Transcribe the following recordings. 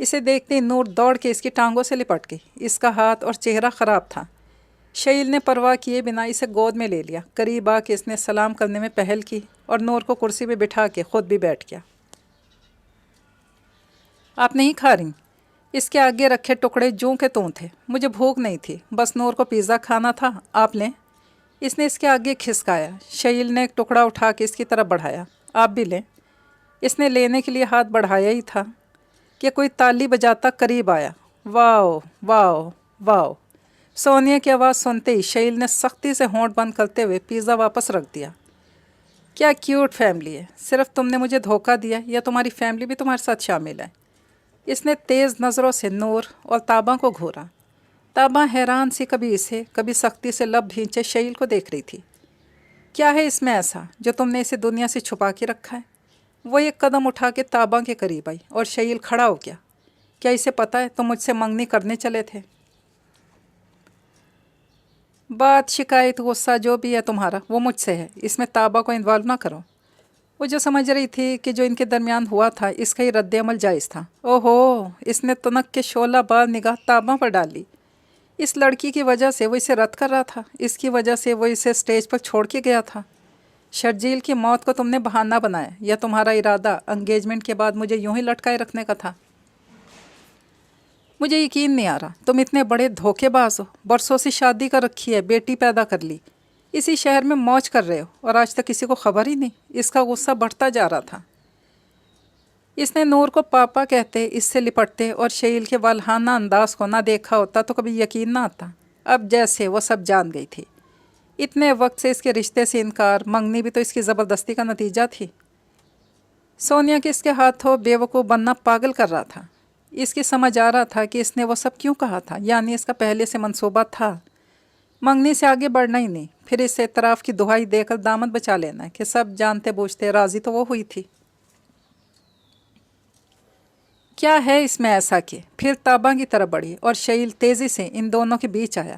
اسے دیکھتے ہی نور دوڑ کے اس کی ٹانگوں سے لپٹ گئی۔ اس کا ہاتھ اور چہرہ خراب تھا۔ شہیل نے پرواہ کیے بنا اسے گود میں لے لیا۔ قریب آ کے اس نے سلام کرنے میں پہل کی اور نور کو کرسی پہ بٹھا کے خود بھی بیٹھ گیا۔ آپ نہیں کھا رہی؟ اس کے آگے رکھے ٹکڑے جوں کے توں تھے۔ مجھے بھوک نہیں تھی، بس نور کو پیزا کھانا تھا، آپ لیں؟ اس نے اس کے آگے کھسکایا۔ شہیل نے ایک ٹکڑا اٹھا کے اس کی طرف بڑھایا۔ آپ بھی لیں۔ اس نے لینے کے لیے ہاتھ بڑھایا ہی تھا کہ کوئی تالی بجاتا قریب آیا۔ واو واو واو! سونیا کی آواز سنتے ہی شہیل نے سختی سے ہونٹ بند کرتے ہوئے پیزا واپس رکھ دیا۔ کیا کیوٹ فیملی ہے! صرف تم نے مجھے دھوکہ دیا یا تمہاری فیملی بھی تمہارے ساتھ شامل ہے؟ اس نے تیز نظروں سے نور اور تابہ کو گھورا۔ تابہ حیران سی کبھی اسے کبھی سختی سے لب بھینچے شہیل کو دیکھ رہی تھی۔ کیا ہے اس میں ایسا جو تم نے اسے دنیا سے چھپا کے رکھا ہے؟ وہ ایک قدم اٹھا کے تابہ کے قریب آئی اور شہیل کھڑا ہو گیا۔ کیا اسے پتہ ہے تم مجھ سے منگنی کرنے چلے تھے؟ بات، شکایت، غصہ جو بھی ہے تمہارا وہ مجھ سے ہے، اس میں تابہ کو انوالو نہ کرو۔ وہ جو سمجھ رہی تھی کہ جو ان کے درمیان ہوا تھا اس کا ہی رد عمل جائز تھا۔ اوہو! اس نے تنک کے شعلہ بار نگاہ تابہ پر ڈالی۔ اس لڑکی کی وجہ سے وہ اسے رد کر رہا تھا، اس کی وجہ سے وہ اسے اسٹیج پر چھوڑ کے گیا تھا۔ شرجیل کی موت کو تم نے بہانہ بنایا یا تمہارا ارادہ انگیجمنٹ کے بعد مجھے یوں ہی لٹکائے رکھنے کا تھا؟ مجھے یقین نہیں آ رہا، تم اتنے بڑے دھوکے باز ہو۔ برسوں سے شادی کر رکھی ہے، بیٹی پیدا کر لی، اسی شہر میں موج کر رہے ہو اور آج تک کسی کو خبر ہی نہیں۔ اس کا غصہ بڑھتا جا رہا تھا۔ اس نے نور کو پاپا کہتے، اس سے لپٹتے اور شہیل کے والہانہ انداز کو نہ دیکھا ہوتا تو کبھی یقین نہ آتا۔ اب جیسے وہ سب جان گئی تھی۔ اتنے وقت سے اس کے رشتے سے انکار، منگنی بھی تو اس کی زبردستی کا نتیجہ تھی۔ سونیا کے اس کے ہاتھوں بے وقوف بننا پاگل کر رہا تھا۔ اس کی سمجھ آ رہا تھا کہ اس نے وہ سب کیوں کہا تھا، یعنی اس کا پہلے سے منصوبہ تھا، منگنی سے آگے بڑھنا ہی نہیں، پھر اس سے اعتراف کی دہائی دے کر دامن بچا لینا کہ سب جانتے بوجھتے راضی تو وہ ہوئی تھی۔ کیا ہے اس میں ایسا کہ؟ پھر تابہ کی طرف بڑھی اور شہیل تیزی سے ان دونوں کے بیچ آیا۔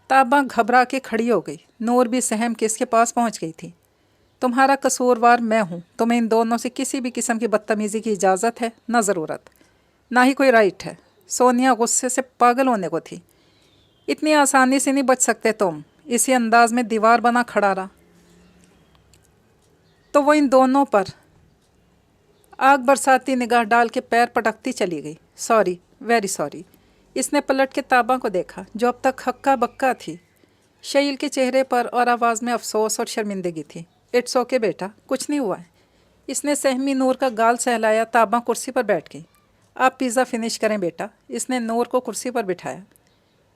تابہ گھبرا کے کھڑی ہو گئی۔ نور بھی سہم کے اس کے پاس پہنچ گئی تھی۔ تمہارا قصوروار میں ہوں، تمہیں ان دونوں سے کسی بھی قسم کی بدتمیزی کی اجازت ہے نہ ضرورت، نہ ہی کوئی رائٹ ہے۔ سونیا غصے سے پاگل ہونے کو تھی۔ اتنی آسانی سے نہیں بچ سکتے تم۔ اسی انداز میں دیوار بنا کھڑا رہا تو وہ ان دونوں پر آگ برساتی نگاہ ڈال کے پیر پٹکتی چلی گئی۔ Sorry, very sorry. اس نے پلٹ کے تابہ کو دیکھا جو اب تک ہکا بکا تھی۔ شہیل کے چہرے پر اور آواز میں افسوس اور شرمندگی تھی۔ اٹس اوکے بیٹا، کچھ نہیں ہوا ہے۔ اس نے سہمی نور کا گال سہلایا۔ تابہ کرسی پر بیٹھ گئی۔ آپ پیزا فنش کریں بیٹا۔ اس نے نور کو کرسی پر بٹھایا۔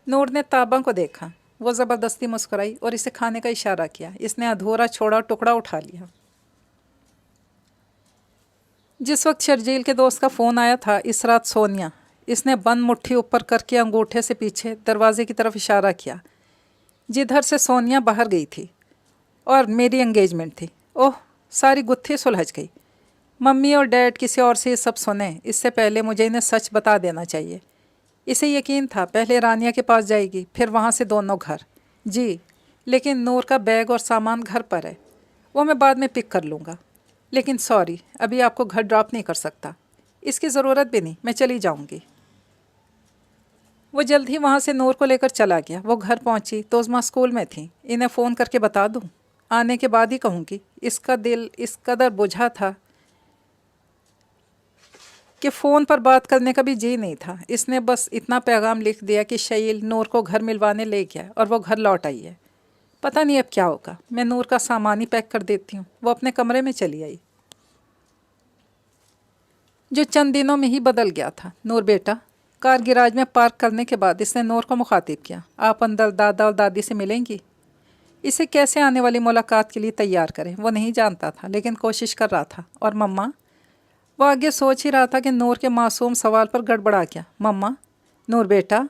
نور نے تابہ کو دیکھا۔ وہ زبردستی مسکرائی اور اسے کھانے کا اشارہ کیا۔ اس نے ادھورا چھوڑا ٹکڑا اٹھا لیا۔ جس وقت شرجیل کے دوست کا فون آیا تھا اس رات سونیا، اس نے بند مٹھی اوپر کر کے انگوٹھے سے پیچھے دروازے کی طرف اشارہ کیا جدھر سے سونیا باہر گئی تھی، اور میری انگیجمنٹ تھی۔ اوہ! ساری گتھی سلجھ گئی۔ ممی اور ڈیڈ کسی اور سے یہ سب سنیں اس سے پہلے مجھے انہیں سچ بتا دینا چاہیے۔ اسے یقین تھا پہلے رانیہ کے پاس جائے گی، پھر وہاں سے دونوں گھر۔ جی، لیکن نور کا بیگ اور سامان گھر پر ہے، وہ میں بعد میں پک کر لوں گا۔ لیکن سوری، ابھی آپ کو گھر ڈراپ نہیں کر سکتا۔ اس کی ضرورت بھی نہیں، میں چلی جاؤں گی۔ وہ جلد ہی وہاں سے نور کو لے کر چلا گیا۔ وہ گھر پہنچی تو عظمیٰ اسکول میں تھیں۔ انہیں فون کر کے بتا دوں؟ آنے کے بعد ہی کہوں گی۔ اس کا دل اس قدر بجھا تھا کہ فون پر بات کرنے کا بھی جی نہیں تھا۔ اس نے بس اتنا پیغام لکھ دیا کہ شہیل نور کو گھر ملوانے لے گیا اور وہ گھر لوٹ آئی ہے۔ پتہ نہیں اب کیا ہوگا، میں نور کا سامان ہی پیک کر دیتی ہوں۔ وہ اپنے کمرے میں چلی آئی جو چند دنوں میں ہی بدل گیا تھا۔ نور بیٹا، کار گراج میں پارک کرنے کے بعد اس نے نور کو مخاطب کیا، آپ اندر دادا اور دادی سے ملیں گی؟ اسے کیسے آنے والی ملاقات کے لیے تیار کرے وہ نہیں جانتا تھا، لیکن کوشش کر رہا تھا۔ اور مما؟ وہ آگے سوچ ہی رہا تھا کہ نور کے معصوم سوال پر گڑبڑا گیا۔ مما؟ نور بیٹا؟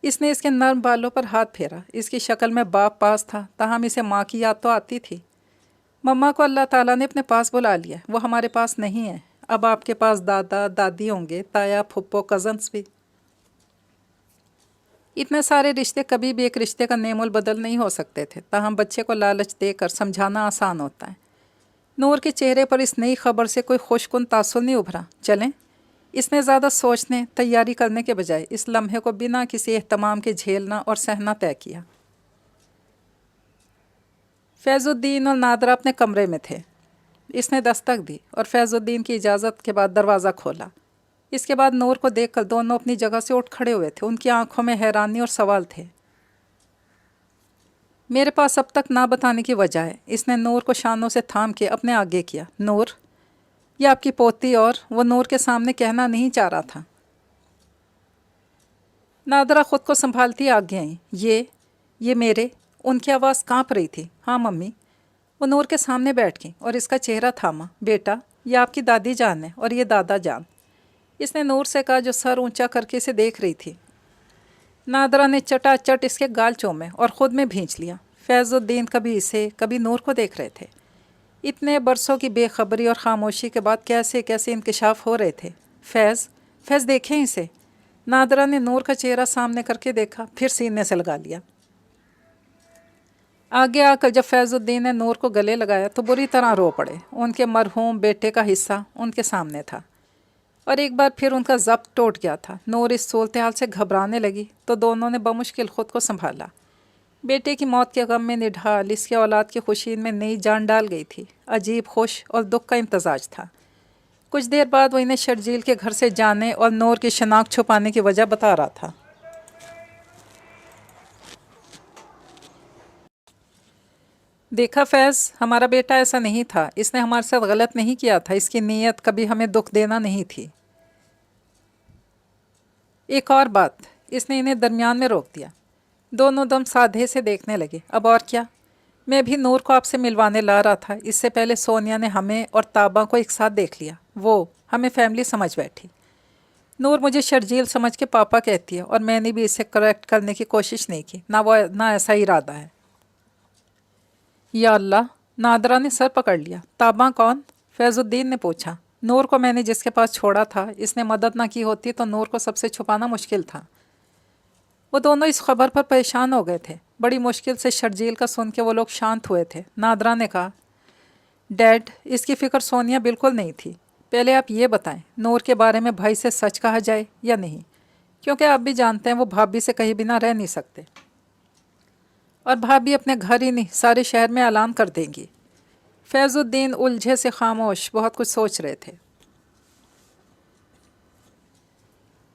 اس نے اس کے نرم بالوں پر ہاتھ پھیرا۔ اس کی شکل میں باپ پاس تھا، تاہم اسے ماں کی یاد تو آتی تھی۔ مما کو اللہ تعالیٰ نے اپنے پاس بلا لیا، وہ ہمارے پاس نہیں ہے۔ اب آپ کے پاس دادا دادی ہوں گے، تایا پھپھو کزنس بھی۔ اتنے سارے رشتے کبھی بھی ایک رشتے کا نیم البدل نہیں ہو سکتے تھے، تاہم بچے کو لالچ دے کر سمجھانا آسان ہوتا ہے۔ نور کے چہرے پر اس نئی خبر سے کوئی خوش کن تاثر نہیں ابھرا۔ چلیں؟ اس نے زیادہ سوچنے تیاری کرنے کے بجائے اس لمحے کو بنا کسی اہتمام کے جھیلنا اور سہنا طے کیا۔ فیض الدین اور نادرہ اپنے کمرے میں تھے۔ اس نے دستک دی اور فیض الدین کی اجازت کے بعد دروازہ کھولا۔ اس کے بعد نور کو دیکھ کر دونوں اپنی جگہ سے اٹھ کھڑے ہوئے تھے۔ ان کی آنکھوں میں حیرانی اور سوال تھے۔ میرے پاس اب تک نہ بتانے کی وجہ ہے۔ اس نے نور کو شانوں سے تھام کے اپنے آگے کیا۔ نور، یہ آپ کی پوتی، اور وہ نور کے سامنے کہنا نہیں چاہ رہا تھا۔ نادرہ خود کو سنبھالتی آگے آئیں۔ یہ میرے، ان کی آواز کانپ رہی تھی۔ ہاں ممی۔ وہ نور کے سامنے بیٹھ گئی اور اس کا چہرہ تھاما۔ بیٹا، یہ آپ کی دادی جان ہے اور یہ دادا جان، اس نے نور سے کہا جو سر اونچا کر کے اسے دیکھ رہی تھی۔ نادرہ نے چٹا چٹ اس کے گال چومے اور خود میں بھینچ لیا۔ فیض الدین کبھی اسے کبھی نور کو دیکھ رہے تھے۔ اتنے برسوں کی بے خبری اور خاموشی کے بعد کیسے کیسے انکشاف ہو رہے تھے۔ فیض دیکھیں اسے۔ نادرہ نے نور کا چہرہ سامنے کر کے دیکھا، پھر سینے سے لگا لیا۔ آگے آ کر جب فیض الدین نے نور کو گلے لگایا تو بری طرح رو پڑے۔ ان کے مرحوم بیٹے کا حصہ ان کے سامنے تھا اور ایک بار پھر ان کا ضبط ٹوٹ گیا تھا۔ نور اس صورتحال سے گھبرانے لگی تو دونوں نے بمشکل خود کو سنبھالا۔ بیٹے کی موت کے غم میں نڈھال اس کی اولاد کی خوشی میں نئی جان ڈال گئی تھی۔ عجیب خوش اور دکھ کا امتزاج تھا۔ کچھ دیر بعد وہ انہیں شرجیل کے گھر سے جانے اور نور کی شناخت چھپانے کی وجہ بتا رہا تھا۔ دیکھا فیض، ہمارا بیٹا ایسا نہیں تھا۔ اس نے ہمارے ساتھ غلط نہیں کیا تھا۔ اس کی نیت کبھی ہمیں دکھ دینا نہیں تھی۔ ایک اور بات، اس نے انہیں درمیان میں روک دیا۔ دونوں دم سادھے سے دیکھنے لگے۔ اب اور کیا؟ میں بھی نور کو آپ سے ملوانے لا رہا تھا۔ اس سے پہلے سونیا نے ہمیں اور تابا کو ایک ساتھ دیکھ لیا۔ وہ ہمیں فیملی سمجھ بیٹھی۔ نور مجھے شرجیل سمجھ کے پاپا کہتی ہے اور میں نے بھی اسے کریکٹ کرنے کی کوشش نہیں کی، نہ ایسا ارادہ ہے۔ یا اللہ! نادرہ نے سر پکڑ لیا۔ تابا کون؟ فیض الدین نے پوچھا۔ نور کو میں نے جس کے پاس چھوڑا تھا، اس نے مدد نہ کی ہوتی تو نور کو سب سے چھپانا مشکل تھا۔ وہ دونوں اس خبر پر پریشان ہو گئے تھے۔ بڑی مشکل سے شرجیل کا سن کے وہ لوگ شانت ہوئے تھے۔ نادرہ نے کہا، ڈیڈ، اس کی فکر سونیا بالکل نہیں تھی۔ پہلے آپ یہ بتائیں، نور کے بارے میں بھائی سے سچ کہا جائے یا نہیں؟ کیونکہ آپ بھی جانتے ہیں وہ بھابھی سے کہیں بنا رہ نہیں سکتے، اور بھابھی اپنے گھر ہی نہیں سارے شہر میں اعلان کر دیں گی۔ فیض الدین الجھے سے خاموش بہت کچھ سوچ رہے تھے۔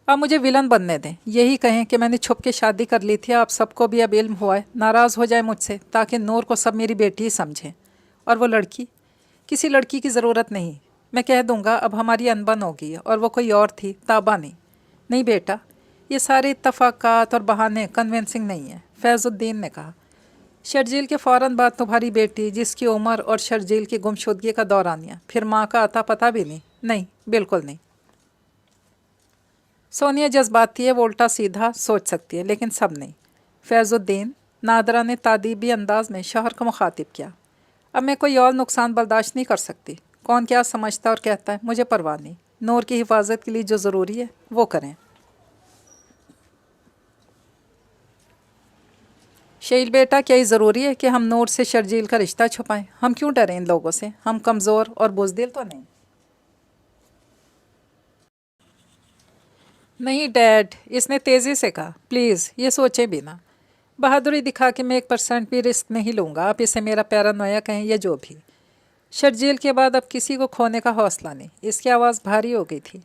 آپ مجھے ولن بننے دیں، یہی کہیں کہ میں نے چھپ کے شادی کر لی تھی۔ آپ سب کو بھی اب علم ہوا ہے، ناراض ہو جائے مجھ سے تاکہ نور کو سب میری بیٹی ہی سمجھیں۔ اور وہ لڑکی، کسی لڑکی کی ضرورت نہیں۔ میں کہہ دوں گا اب ہماری انبن ہو گئی ہے اور وہ کوئی اور تھی، تابا نہیں۔ نہیں بیٹا، یہ سارے اتفاقات اور بہانے کنونسنگ نہیں ہیں، فیض الدین نے کہا۔ شرجیل کے فوراً بعد تمہاری بیٹی، جس کی عمر اور شرجیل کی گمشدگی کا دورانیہ، پھر ماں کا عطا پتہ بھی نہیں۔ نہیں، بالکل نہیں۔ سونیا جذباتی ہے، وہ الٹا سیدھا سوچ سکتی ہے، لیکن سب نہیں۔ فیض الدین، نادرہ نے تادیبی انداز میں شوہر کو مخاطب کیا، اب میں کوئی اور نقصان برداشت نہیں کر سکتی۔ کون کیا سمجھتا اور کہتا ہے مجھے پرواہ نہیں۔ نور کی حفاظت کے لیے جو ضروری ہے وہ کریں۔ شیل بیٹا، کیا یہ ضروری ہے کہ ہم نور سے شرجیل کا رشتہ چھپائیں؟ ہم کیوں ڈریں ان لوگوں سے؟ ہم کمزور اور بزدل تو نہیں؟ نہیں ڈیڈ، اس نے تیزی سے کہا، پلیز یہ سوچیں بھی نہ۔ بہادری دکھا کے میں 1% بھی رسک نہیں لوں گا، آپ اسے میرا پیرانویا کہیں یا جو بھی۔ شرجیل کے بعد اب کسی کو کھونے کا حوصلہ نہیں۔ اس کی آواز بھاری ہو گئی تھی۔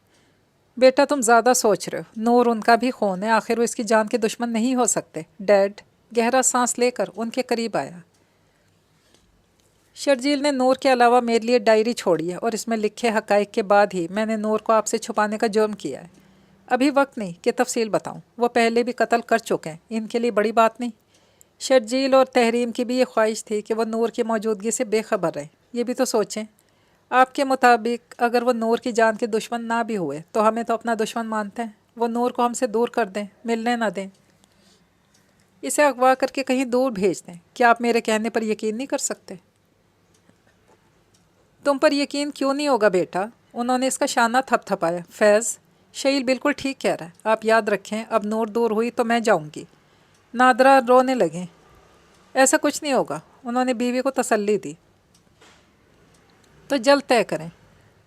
بیٹا تم زیادہ سوچ رہے ہو، نور ان کا بھی خون ہے، آخر وہ اس کی جان کے دشمن نہیں ہو سکتے۔ ڈیڈ گہرا سانس لے کر ان کے قریب آیا۔ شرجیل نے نور کے علاوہ میرے لیے ڈائری چھوڑی ہے اور اس میں لکھے حقائق کے بعد ہی میں نے نور کو آپ سے چھپانے کا جرم کیا ہے۔ ابھی وقت نہیں کہ تفصیل بتاؤں، وہ پہلے بھی قتل کر چکے ہیں، ان کے لیے بڑی بات نہیں۔ شرجیل اور تحریم کی بھی یہ خواہش تھی کہ وہ نور کی موجودگی سے بے خبر رہے۔ یہ بھی تو سوچیں، آپ کے مطابق اگر وہ نور کی جان کے دشمن نہ بھی ہوئے تو ہمیں تو اپنا دشمن مانتے ہیں، وہ نور کو ہم سے دور کر دیں، ملنے نہ دیں، اسے اغوا کر کے کہیں دور بھیج دیں۔ کیا آپ میرے کہنے پر یقین نہیں کر سکتے؟ تم پر یقین کیوں نہیں ہوگا بیٹا؟ انہوں نے اس کا شانہ تھپ تھپایا۔ فیض، شیل بالکل ٹھیک کہہ رہا ہے، آپ یاد رکھیں اب نور دور ہوئی تو میں جاؤں گی۔ نادرہ رونے لگیں۔ ایسا کچھ نہیں ہوگا، انہوں نے بیوی کو تسلی دی۔ تو جلد طے کریں۔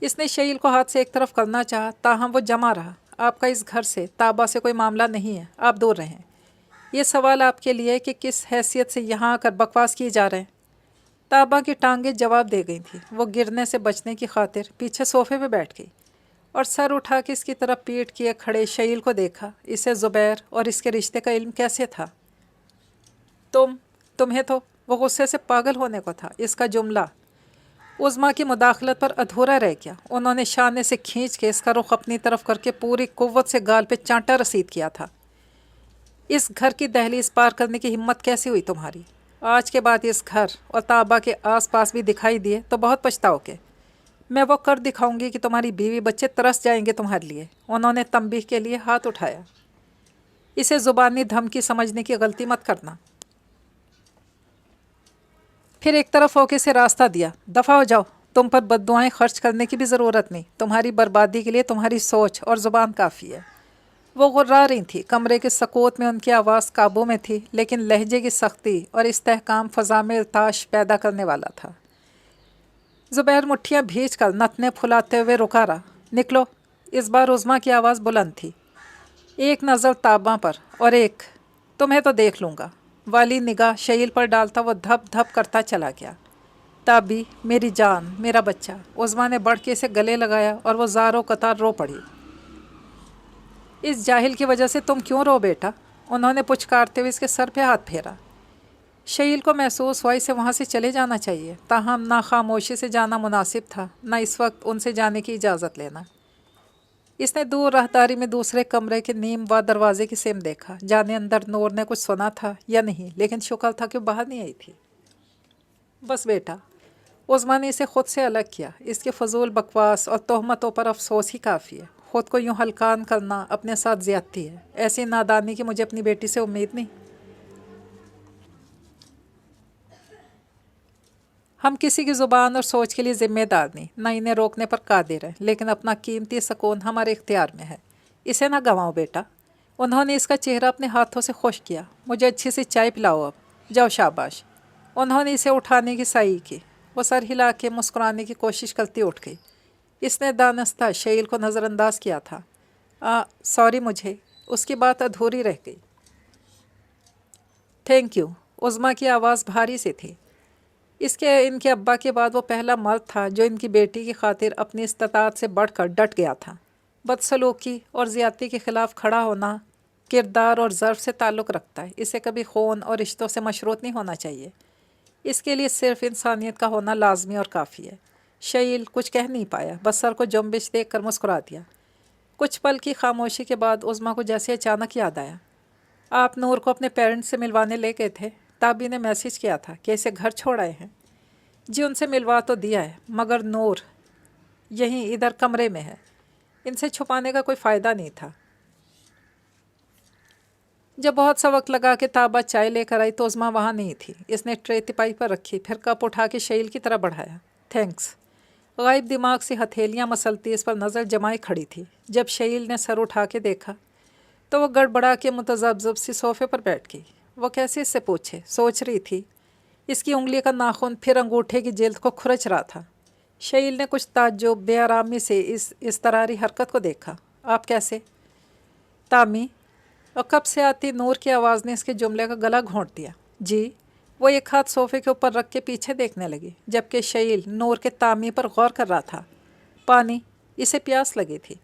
اس نے شعیل کو ہاتھ سے ایک طرف کرنا چاہا، تاہم وہ جمع رہا۔ آپ کا اس گھر سے، طابہ سے کوئی معاملہ نہیں ہے، آپ دور رہیں۔ یہ سوال آپ کے لیے کہ کس حیثیت سے یہاں آ کر بکواس کیے جا رہے ہیں۔ طابہ کی ٹانگیں جواب دے گئی تھیں۔ وہ گرنے سے بچنے کی خاطر پیچھے صوفے پہ بیٹھ گئی اور سر اٹھا کے اس کی طرف پیٹ کیے کھڑے شعیل کو دیکھا۔ اسے زبیر اور اس کے رشتے کا علم کیسے تھا؟ تمہیں تو وہ غصے سے پاگل ہونے کو تھا۔ اس کا جملہ عظمیٰ کی مداخلت پر ادھورا رہ گیا۔ انہوں نے شانے سے کھینچ کے اس کا رخ اپنی طرف کر کے پوری قوت سے گال پہ چانٹا رسید کیا تھا۔ اس گھر کی دہلیز پار کرنے کی ہمت کیسی ہوئی تمہاری؟ آج کے بعد اس گھر اور طابہ کے آس پاس بھی دکھائی دیے تو بہت پچھتاؤ گے۔ میں وہ کر دکھاؤں گی کہ تمہاری بیوی بچے ترس جائیں گے تمہارے لیے۔ انہوں نے تنبیہ کے لیے ہاتھ اٹھایا۔ اسے زبانی دھمکی سمجھنے کی غلطی مت کرنا۔ پھر ایک طرف ہو کے اسے راستہ دیا۔ دفع ہو جاؤ، تم پر بد دعائیں خرچ کرنے کی بھی ضرورت نہیں۔ تمہاری بربادی کے لیے تمہاری سوچ اور زبان کافی ہے۔ وہ غرا رہی تھی۔ کمرے کے سکوت میں ان کی آواز قابو میں تھی، لیکن لہجے کی سختی اور استحکام فضا میں ارتعاش پیدا کرنے والا تھا۔ زبیر مٹھیاں بھیج کر نتنے پھلاتے ہوئے رکا رہا۔ نکلو۔ اس بار عظمیٰ کی آواز بلند تھی۔ ایک نظر طابہ پر اور ایک تمہیں تو دیکھ لوں گا والی نگاہ شعیل پر ڈالتا وہ دھپ دھپ کرتا چلا گیا۔ طابی، میری جان، میرا بچہ۔ عظمیٰ نے بڑھ کے اسے گلے لگایا اور وہ زاروں قطار رو پڑی۔ اس جاہل کی وجہ سے تم کیوں رو بیٹا؟ انہوں نے پچکارتے ہوئے اس کے سر پہ ہاتھ پھیرا۔ شعیل کو محسوس ہوا اسے وہاں سے چلے جانا چاہیے، تاہم نہ خاموشی سے جانا مناسب تھا، نہ اس وقت ان سے جانے کی اجازت لینا۔ اس نے دور راہداری میں دوسرے کمرے کے نیم وا دروازے کی سمت دیکھا، جانے اندر نور نے کچھ سنا تھا یا نہیں، لیکن شکر تھا کہ وہ باہر نہیں آئی تھی۔ بس بیٹا، عظمیٰ نے اسے خود سے الگ کیا۔ اس کے فضول بکواس اور تہمتوں پر افسوس ہی کافی ہے۔ خود کو یوں ہلکان کرنا اپنے ساتھ زیادتی ہے۔ ایسی نادانی کی مجھے اپنی بیٹی سے امید نہیں۔ ہم کسی کی زبان اور سوچ کے لیے ذمہ دار نہیں، نہ انہیں روکنے پر قادر ہیں، لیکن اپنا قیمتی سکون ہمارے اختیار میں ہے۔ اسے نہ گنواؤ بیٹا۔ انہوں نے اس کا چہرہ اپنے ہاتھوں سے خشک کیا۔ مجھے اچھی سی چائے پلاؤ اب، جاؤ شاباش۔ انہوں نے اسے اٹھانے کی سعی کی۔ وہ سر ہلا کے مسکرانے کی کوشش کرتی اٹھ گئی۔ اس نے دانستہ شعیل کو نظر انداز کیا تھا۔ سوری، مجھے اس کی بات ادھوری رہ گئی۔ Thank you. عظمیٰ کی آواز بھاری سی تھی۔ ان کے ابا کے بعد وہ پہلا مرد تھا جو ان کی بیٹی کی خاطر اپنی استطاعت سے بڑھ کر ڈٹ گیا تھا۔ بدسلوکی اور زیادتی کے خلاف کھڑا ہونا کردار اور ظرف سے تعلق رکھتا ہے۔ اسے کبھی خون اور رشتوں سے مشروط نہیں ہونا چاہیے۔ اس کے لیے صرف انسانیت کا ہونا لازمی اور کافی ہے۔ شعیل کچھ کہہ نہیں پایا، بس سر کو جنبش دیکھ کر مسکرا دیا۔ کچھ پل کی خاموشی کے بعد عظمیٰ کو جیسے اچانک یاد آیا۔ آپ نور کو اپنے پیرنٹس سے ملوانے لے گئے تھے؟ طابی نے میسج کیا تھا کہ اسے گھر چھوڑ آئے ہیں۔ جی ان سے ملوا تو دیا ہے، مگر نور یہیں ادھر کمرے میں ہے۔ ان سے چھپانے کا کوئی فائدہ نہیں تھا۔ جب بہت سا وقت لگا کہ طابہ چائے لے کر آئی تو عظمیٰ وہاں نہیں تھی۔ اس نے ٹرے تپائی پر رکھی، پھر کپ اٹھا کے شعیل کی طرف بڑھایا۔ تھینکس۔ غائب دماغ سے ہتھیلیاں مسلتی اس پر نظر جمائے کھڑی تھی۔ جب شعیل نے سر اٹھا کے دیکھا تو وہ گڑبڑا کے متذبذب سی صوفے پر بیٹھ گئی۔ وہ کیسے اس سے پوچھے؟ سوچ رہی تھی۔ اس کی انگلی کا ناخن پھر انگوٹھے کی جلد کو کھرچ رہا تھا۔ شعیل نے کچھ تعجب بے آرامی سے اس اضطراری حرکت کو دیکھا۔ آپ کیسے؟ تامی؟ اور کب سے آتی نور کی آواز نے اس کے جملے کا گلا گھونٹ دیا۔ جی؟ وہ ایک ہاتھ صوفے کے اوپر رکھ کے پیچھے دیکھنے لگی، جبکہ شعیل نور کے تامی پر غور کر رہا تھا۔ پانی؟ اسے پیاس لگی تھی۔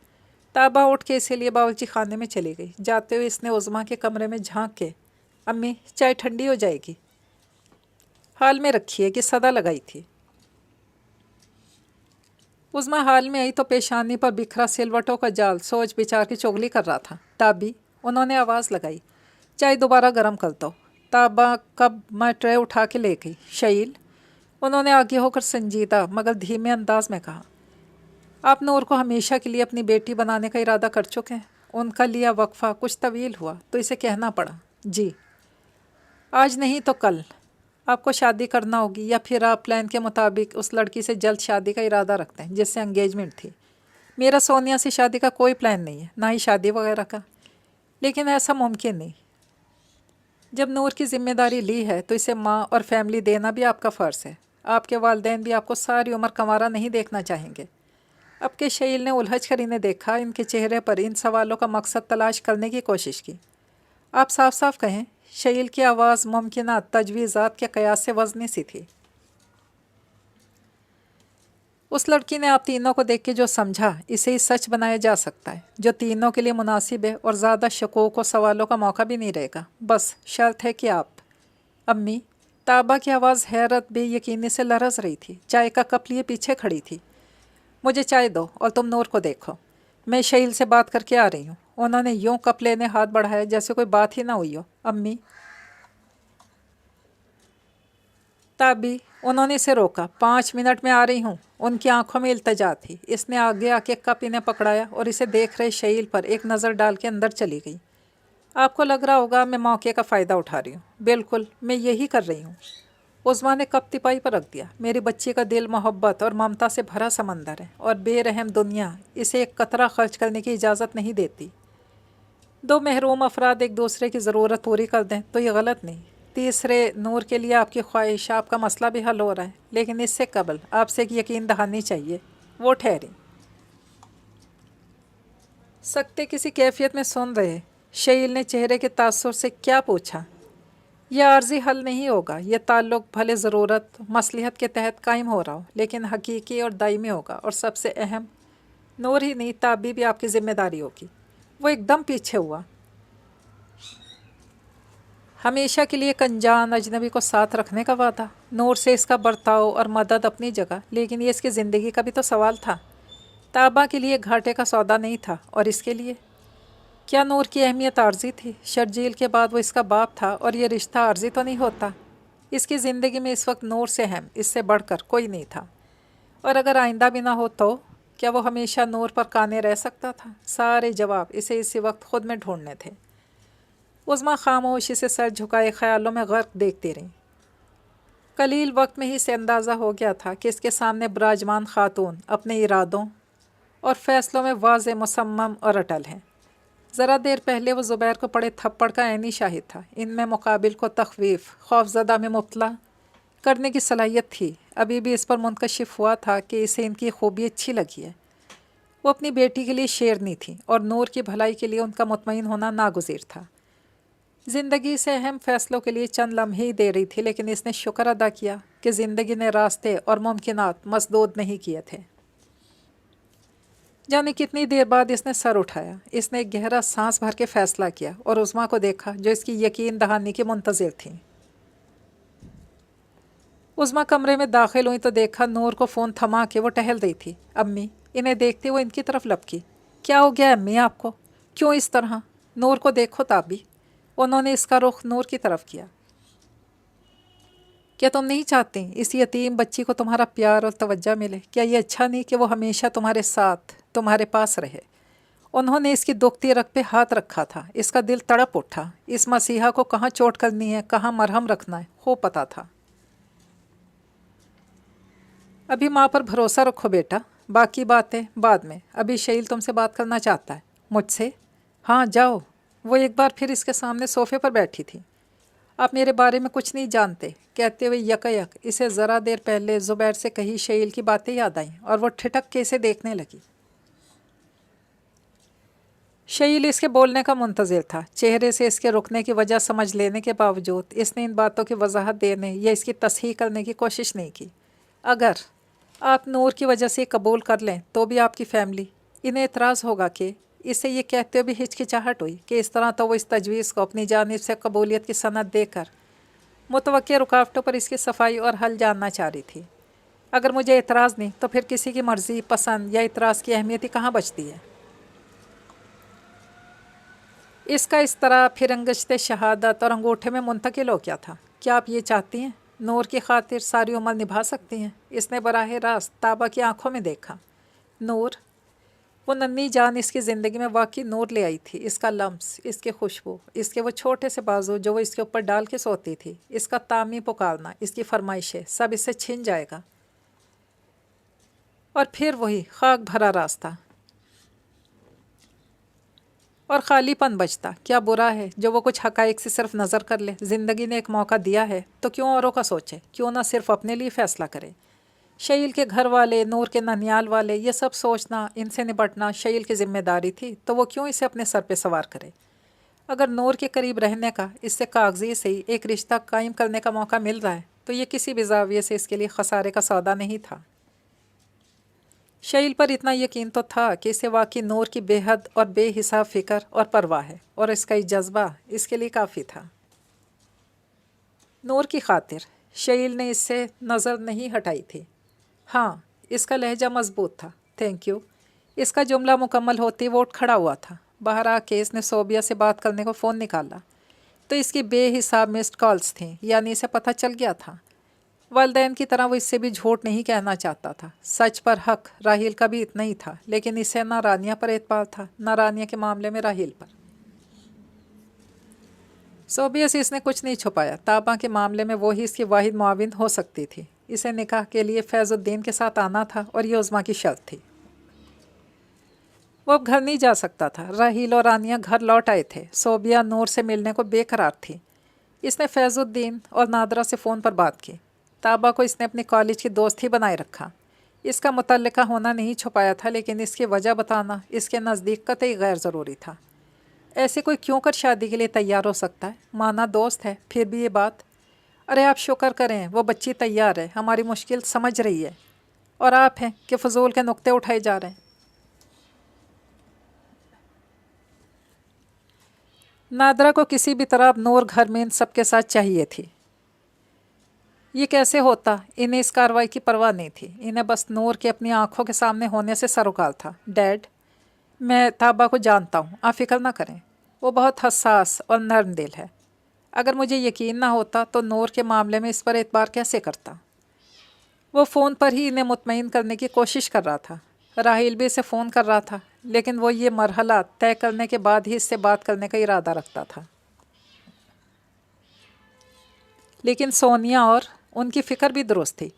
طابہ اٹھ کے اسی لیے باورچی خانے میں چلی گئی۔ جاتے ہوئے اس نے عظمیٰ کے کمرے میں جھانک کے امی چائے ٹھنڈی ہو جائے گی، حال میں رکھیے کہ صدا لگائی تھی۔ عظمیٰ حال میں آئی تو پیشانی پر بکھرا سلوٹوں کا جال سوچ بچار کی چغلی کر رہا تھا۔ طابی؟ انہوں نے آواز لگائی۔ چائے دوبارہ گرم کر دو۔ طابہ کب میں ٹرے اٹھا کے لے گئی۔ شعیل؟ انہوں نے آگے ہو کر سنجیدہ مگر دھیمے انداز میں کہا۔ آپ نور کو ہمیشہ کے لیے اپنی بیٹی بنانے کا ارادہ کر چکے ہیں؟ ان کا لیا وقفہ کچھ طویل ہوا تو اسے کہنا پڑا۔ جی۔ آج نہیں تو کل آپ کو شادی کرنا ہوگی، یا پھر آپ پلان کے مطابق اس لڑکی سے جلد شادی کا ارادہ رکھتے ہیں جس سے انگیجمنٹ تھی؟ میرا سونیا سے شادی کا کوئی پلان نہیں ہے، نہ ہی شادی وغیرہ کا، لیکن ایسا ممکن نہیں۔ جب نور کی ذمہ داری لی ہے تو اسے ماں اور فیملی دینا بھی آپ کا فرض ہے۔ آپ کے والدین بھی آپ کو ساری عمر کنوارا نہیں دیکھنا چاہیں گے۔ اب کہ شعیل نے الجھ کر انہیں دیکھا، ان کے چہرے پر ان سوالوں کا مقصد تلاش کرنے کی کوشش کی۔ آپ صاف صاف کہیں۔ شعیل کی آواز ممکنہ تجویزات کے قیاس سے وزنی سی تھی۔ اس لڑکی نے آپ تینوں کو دیکھ کے جو سمجھا اسے ہی سچ بنایا جا سکتا ہے، جو تینوں کے لیے مناسب ہے اور زیادہ شکوک و سوالوں کا موقع بھی نہیں رہے گا۔ بس شرط ہے کہ آپ۔ امی، طابہ کی آواز حیرت بے یقینی سے لرز رہی تھی، چائے کا کپ لیے پیچھے کھڑی تھی۔ مجھے چائے دو اور تم نور کو دیکھو، میں شعیل سے بات کر کے آ رہی ہوں۔ انہوں نے یوں کپ لینے ہاتھ بڑھایا جیسے کوئی بات ہی نہ ہوئی ہو۔ امی، تابی، انہوں نے اسے روکا۔ 5 منٹ میں آ رہی ہوں۔ ان کی آنکھوں میں التجا تھی۔ اس نے آگے آ کے کپ انہیں پکڑایا اور اسے دیکھ رہے شعیل پر ایک نظر ڈال کے اندر چلی گئی۔ آپ کو لگ رہا ہوگا میں موقع کا فائدہ اٹھا رہی ہوں۔ بالکل، میں یہی کر رہی ہوں۔ عظمیٰ نے کپ تپائی پر رکھ دیا۔ میری بچی کا دل محبت اور ممتا سے بھرا سمندر ہے اور بے رحم دنیا اسے ایک قطرہ خرچ کرنے کی اجازت نہیں دیتی۔ 2 محروم افراد ایک دوسرے کی ضرورت پوری کر دیں تو یہ غلط نہیں۔ تیسرے نور کے لیے آپ کی خواہش، آپ کا مسئلہ بھی حل ہو رہا ہے، لیکن اس سے قبل آپ سے ایک یقین دہانی چاہیے۔ وہ ٹھہری۔ سکتے کسی کیفیت میں سن رہے۔ شعیل نے چہرے کے تاثر سے کیا پوچھا؟ یہ عارضی حل نہیں ہوگا، یہ تعلق بھلے ضرورت مصلحت کے تحت قائم ہو رہا ہو، لیکن حقیقی اور دائمی ہوگا، اور سب سے اہم نور ہی نہیں تابی بھی آپ کی ذمہ داری ہوگی۔ وہ ایک دم پیچھے ہوا۔ ہمیشہ کے لیے ایک انجان اجنبی کو ساتھ رکھنے کا وعدہ۔ نور سے اس کا برتاؤ اور مدد اپنی جگہ، لیکن یہ اس کی زندگی کا بھی تو سوال تھا۔ طابہ کے لیے گھاٹے کا سودا نہیں تھا، اور اس کے لیے کیا نور کی اہمیت عارضی تھی؟ شرجیل کے بعد وہ اس کا باپ تھا، اور یہ رشتہ عارضی تو نہیں ہوتا۔ اس کی زندگی میں اس وقت نور سے اہم، اس سے بڑھ کر کوئی نہیں تھا، اور اگر آئندہ بھی نہ ہو تو کیا وہ ہمیشہ نور پر قانے رہ سکتا تھا؟ سارے جواب اسے اسی وقت خود میں ڈھونڈنے تھے۔ عظمیٰ خاموشی سے سر جھکائے خیالوں میں غرق دیکھتی رہیں۔ قلیل وقت میں ہی سے اندازہ ہو گیا تھا کہ اس کے سامنے براجمان خاتون اپنے ارادوں اور فیصلوں میں واضح، مصمم اور اٹل ہیں۔ ذرا دیر پہلے وہ زبیر کو پڑے تھپڑ کا عینی شاہد تھا۔ ان میں مقابل کو تخویف، خوفزدہ میں مبتلا کرنے کی صلاحیت تھی۔ ابھی بھی اس پر منکشف ہوا تھا کہ اسے ان کی خوبی اچھی لگی ہے۔ وہ اپنی بیٹی کے لیے شیرنی تھی، اور نور کی بھلائی کے لیے ان کا مطمئن ہونا ناگزیر تھا۔ زندگی سے اہم فیصلوں کے لیے چند لمحے ہی دے رہی تھی، لیکن اس نے شکر ادا کیا کہ زندگی نے راستے اور ممکنات مسدود نہیں کیے تھے۔ جانے کتنی دیر بعد اس نے سر اٹھایا۔ اس نے ایک گہرا سانس بھر کے فیصلہ کیا اور عظمیٰ کو دیکھا جو اس کی یقین دہانی کی منتظر تھیں۔ عظمیٰ کمرے میں داخل ہوئی تو دیکھا نور کو فون تھما کے وہ ٹہل رہی تھی۔ امی، انہیں دیکھتے وہ ان کی طرف لپکی۔ کیا ہو گیا امی آپ کو؟ کیوں اس طرح؟ نور کو دیکھو تابی۔ انہوں نے اس کا رخ نور کی طرف کیا۔ کیا تم نہیں چاہتی اس یتیم بچی کو تمہارا پیار اور توجہ ملے؟ کیا یہ اچھا نہیں کہ وہ ہمیشہ تمہارے ساتھ، تمہارے پاس رہے؟ انہوں نے اس کی دکھتی رگ پہ ہاتھ رکھا تھا۔ اس کا دل تڑپ اٹھا۔ اس مسیحا کو کہاں چوٹ کرنی ہے، کہاں مرہم رکھنا ہے، خوب پتہ تھا۔ ابھی ماں پر بھروسہ رکھو بیٹا، باقی باتیں بعد میں۔ ابھی شعیل تم سے بات کرنا چاہتا ہے۔ مجھ سے؟ ہاں جاؤ۔ وہ ایک بار پھر اس کے سامنے صوفے پر بیٹھی تھی۔ آپ میرے بارے میں کچھ نہیں جانتے، کہتے ہوئے یکایک اسے ذرا دیر پہلے زبیر سے کہی شعیل کی باتیں یاد آئیں، اور وہ ٹھٹک کے اسے دیکھنے لگی۔ شعیل اس کے بولنے کا منتظر تھا۔ چہرے سے اس کے رکنے کی وجہ سمجھ لینے کے باوجود اس نے ان باتوں کی وضاحت دینے یا اس کی تصحیح کرنے کی کوشش نہیں کی۔ اگر آپ نور کی وجہ سے قبول کر لیں تو بھی آپ کی فیملی، انہیں اعتراض ہوگا کہ اسے یہ کہتے ہوئے بھی ہچکچاہٹ ہوئی کہ اس طرح تو وہ اس تجویز کو اپنی جانب سے قبولیت کی سند دے کر متوقع رکاوٹوں پر اس کی صفائی اور حل جاننا چاہ رہی تھی۔ اگر مجھے اعتراض نہیں تو پھر کسی کی مرضی، پسند یا اعتراض کی اہمیت ہی کہاں بچتی ہے؟ اس کا اس طرح پھر انگشت شہادت اور انگوٹھے میں منتقل ہو کیا تھا؟ کیا آپ یہ چاہتی ہیں نور کی خاطر ساری عمر نبھا سکتی ہیں؟ اس نے براہ راست طابہ کی آنکھوں میں دیکھا۔ نور؟ وہ ننھی جان اس کی زندگی میں واقعی نور لے آئی تھی۔ اس کا لمس، اس کی خوشبو، اس کے وہ چھوٹے سے بازو جو وہ اس کے اوپر ڈال کے سوتی تھی، اس کا تامی پکارنا، اس کی فرمائشیں، سب اس سے چھن جائے گا۔ اور پھر وہی خاک بھرا راستہ اور خالی پن بچتا۔ کیا برا ہے جو وہ کچھ حقائق سے صرف نظر کر لے؟ زندگی نے ایک موقع دیا ہے تو کیوں اوروں کا سوچے؟ کیوں نہ صرف اپنے لیے فیصلہ کرے؟ شعیل کے گھر والے، نور کے ننیال والے، یہ سب سوچنا، ان سے نپٹنا شعیل کی ذمہ داری تھی، تو وہ کیوں اسے اپنے سر پہ سوار کرے؟ اگر نور کے قریب رہنے کا، اس سے کاغذی سے ہی ایک رشتہ قائم کرنے کا موقع مل رہا ہے تو یہ کسی بھی زاویے سے اس کے لیے خسارے کا سودا نہیں تھا۔ شعیل پر اتنا یقین تو تھا کہ اسے واقعی نور کی بے حد اور بے حساب فکر اور پرواہ ہے، اور اس کا یہ جذبہ اس کے لیے کافی تھا۔ نور کی خاطر شعیل نے اس سے نظر نہیں ہٹائی تھی۔ ہاں، اس کا لہجہ مضبوط تھا۔ Thank you. اس کا جملہ مکمل ہوتی وہ اٹھ کھڑا ہوا تھا۔ باہر آ کے اس نے صوبیہ سے بات کرنے کو فون نکالا تو اس کی بے حساب مسڈ کالز تھیں، یعنی اسے پتہ چل گیا تھا۔ والدین کی طرح وہ اس سے بھی جھوٹ نہیں کہنا چاہتا تھا۔ سچ پر حق راحیل کا بھی اتنا ہی تھا، لیکن اسے نہ رانیہ پر اعتبار تھا، نہ رانیہ کے معاملے میں راحیل پر۔ صوبیہ سے اس نے کچھ نہیں چھپایا۔ تاباں کے معاملے میں وہی اس کی واحد معاون ہو سکتی تھی۔ اسے نکاح کے لیے فیض الدین کے ساتھ آنا تھا اور یہ عظمیٰ کی شرط تھی۔ وہ اب گھر نہیں جا سکتا تھا۔ راحیل اور رانیہ گھر لوٹ آئے تھے۔ صوبیہ نور سے ملنے کو بے قرار تھی۔ اس نے فیض الدین اور نادرہ سے فون پر بات کی۔ تابا کو اس نے اپنی کالج کی دوست ہی بنائے رکھا۔ اس کا متعلقہ ہونا نہیں چھپایا تھا، لیکن اس کی وجہ بتانا اس کے نزدیک قطعی غیر ضروری تھا۔ ایسے کوئی کیوں کر شادی کے لیے تیار ہو سکتا ہے؟ مانا دوست ہے، پھر بھی یہ بات۔ ارے آپ شکر کریں، وہ بچی تیار ہے، ہماری مشکل سمجھ رہی ہے، اور آپ ہیں کہ فضول کے نقطے اٹھائے جا رہے ہیں۔ نادرہ کو کسی بھی طرح اب نور گھر میں ان سب کے ساتھ چاہیے تھی۔ یہ کیسے ہوتا؟ انہیں اس کارروائی کی پرواہ نہیں تھی۔ انہیں بس نور کے اپنی آنکھوں کے سامنے ہونے سے سروکار تھا۔ ڈیڈ، میں تابا کو جانتا ہوں، آپ فکر نہ کریں، وہ بہت حساس اور نرم دل ہے۔ اگر مجھے یقین نہ ہوتا تو نور کے معاملے میں اس پر اعتبار کیسے کرتا؟ وہ فون پر ہی انہیں مطمئن کرنے کی کوشش کر رہا تھا۔ راحیل بھی اسے فون کر رہا تھا، لیکن وہ یہ مرحلہ طے کرنے کے بعد ہی اس سے بات کرنے کا ارادہ رکھتا تھا۔ لیکن سونیا اور ان کی فکر بھی درست تھی۔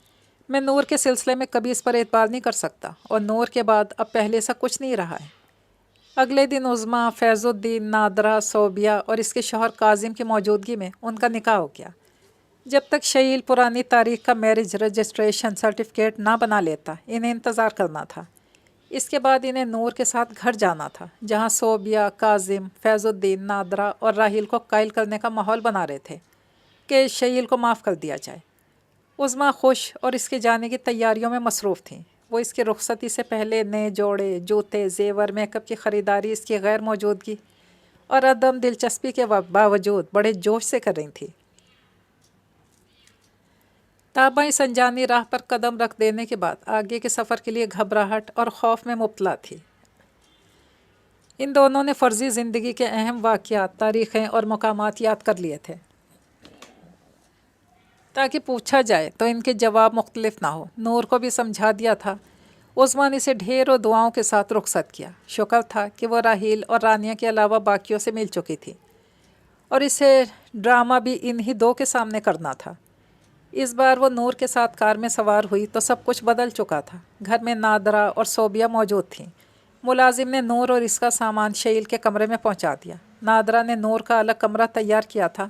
میں نور کے سلسلے میں کبھی اس پر اعتبار نہیں کر سکتا، اور نور کے بعد اب پہلے سا کچھ نہیں رہا ہے۔ اگلے دن عظمیٰ، فیض الدین، نادرہ، صوبیہ اور اس کے شوہر کاظم کی موجودگی میں ان کا نکاح ہو گیا۔ جب تک شعیل پرانی تاریخ کا میرج رجسٹریشن سرٹیفکیٹ نہ بنا لیتا، انہیں انتظار کرنا تھا۔ اس کے بعد انہیں نور کے ساتھ گھر جانا تھا، جہاں صوبیہ، کاظم، فیض الدین، نادرہ اور راحیل کو قائل کرنے کا ماحول بنا رہے تھے کہ شعیل کو معاف کر دیا جائے۔ عظمیٰ خوش اور اس کے جانے کی تیاریوں میں مصروف تھیں۔ وہ اس کی رخصتی سے پہلے نئے جوڑے، جوتے، زیور، میک اپ کی خریداری اس کی غیر موجودگی اور عدم دلچسپی کے باوجود بڑے جوش سے کر رہی تھی۔ تابا اس انجانی راہ پر قدم رکھ دینے کے بعد آگے کے سفر کے لیے گھبراہٹ اور خوف میں مبتلا تھی۔ ان دونوں نے فرضی زندگی کے اہم واقعات، تاریخیں اور مقامات یاد کر لیے تھے تاکہ پوچھا جائے تو ان کے جواب مختلف نہ ہو۔ نور کو بھی سمجھا دیا تھا۔ عثمان اسے ڈھیروں دعاؤں کے ساتھ رخصت کیا۔ شکر تھا کہ وہ راحیل اور رانیہ کے علاوہ باقیوں سے مل چکی تھی، اور اسے ڈرامہ بھی انہی دو کے سامنے کرنا تھا۔ اس بار وہ نور کے ساتھ کار میں سوار ہوئی تو سب کچھ بدل چکا تھا۔ گھر میں نادرہ اور صوبیہ موجود تھیں۔ ملازم نے نور اور اس کا سامان شعیل کے کمرے میں پہنچا دیا۔ نادرہ نے نور کا الگ کمرہ تیار کیا تھا،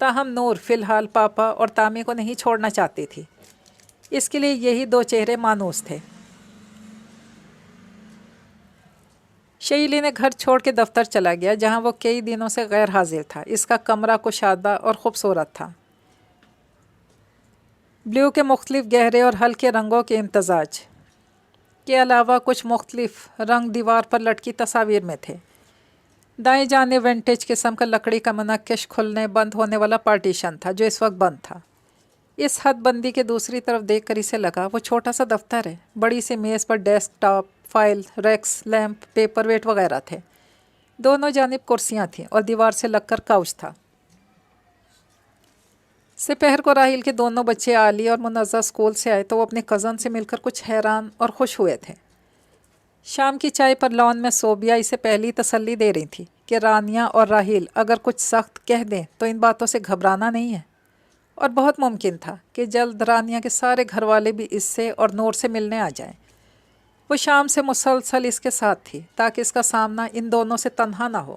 تاہم نور فی الحال پاپا اور تامی کو نہیں چھوڑنا چاہتی تھی۔ اس کے لیے یہی دو چہرے مانوس تھے۔ شعیل انہیں گھر چھوڑ کے دفتر چلا گیا، جہاں وہ کئی دنوں سے غیر حاضر تھا۔ اس کا کمرہ کشادہ اور خوبصورت تھا۔ بلیو کے مختلف گہرے اور ہلکے رنگوں کے امتزاج کے علاوہ کچھ مختلف رنگ دیوار پر لٹکی تصاویر میں تھے۔ دائیں جانب ونٹیج قسم کا لکڑی کا منقش کھلنے بند ہونے والا پارٹیشن تھا، جو اس وقت بند تھا۔ اس حد بندی کے دوسری طرف دیکھ کر اسے لگا وہ چھوٹا سا دفتر ہے۔ بڑی سی میز پر desktop, file, racks, lamp, paperweight وغیرہ تھے۔ دونوں جانب کرسیاں تھیں اور دیوار سے لگ کر کاؤچ تھا۔ سپہر کو راحیل کے دونوں بچے عالی اور منزہ اسکول سے آئے تو وہ اپنے کزن سے مل کر کچھ حیران اور خوش ہوئے تھے۔ شام کی چائے پر لان میں صوبیہ اسے پہلی تسلی دے رہی تھی کہ رانیہ اور راحیل اگر کچھ سخت کہہ دیں تو ان باتوں سے گھبرانا نہیں ہے، اور بہت ممکن تھا کہ جلد رانیہ کے سارے گھر والے بھی اس سے اور نور سے ملنے آ جائیں۔ وہ شام سے مسلسل اس کے ساتھ تھی تاکہ اس کا سامنا ان دونوں سے تنہا نہ ہو۔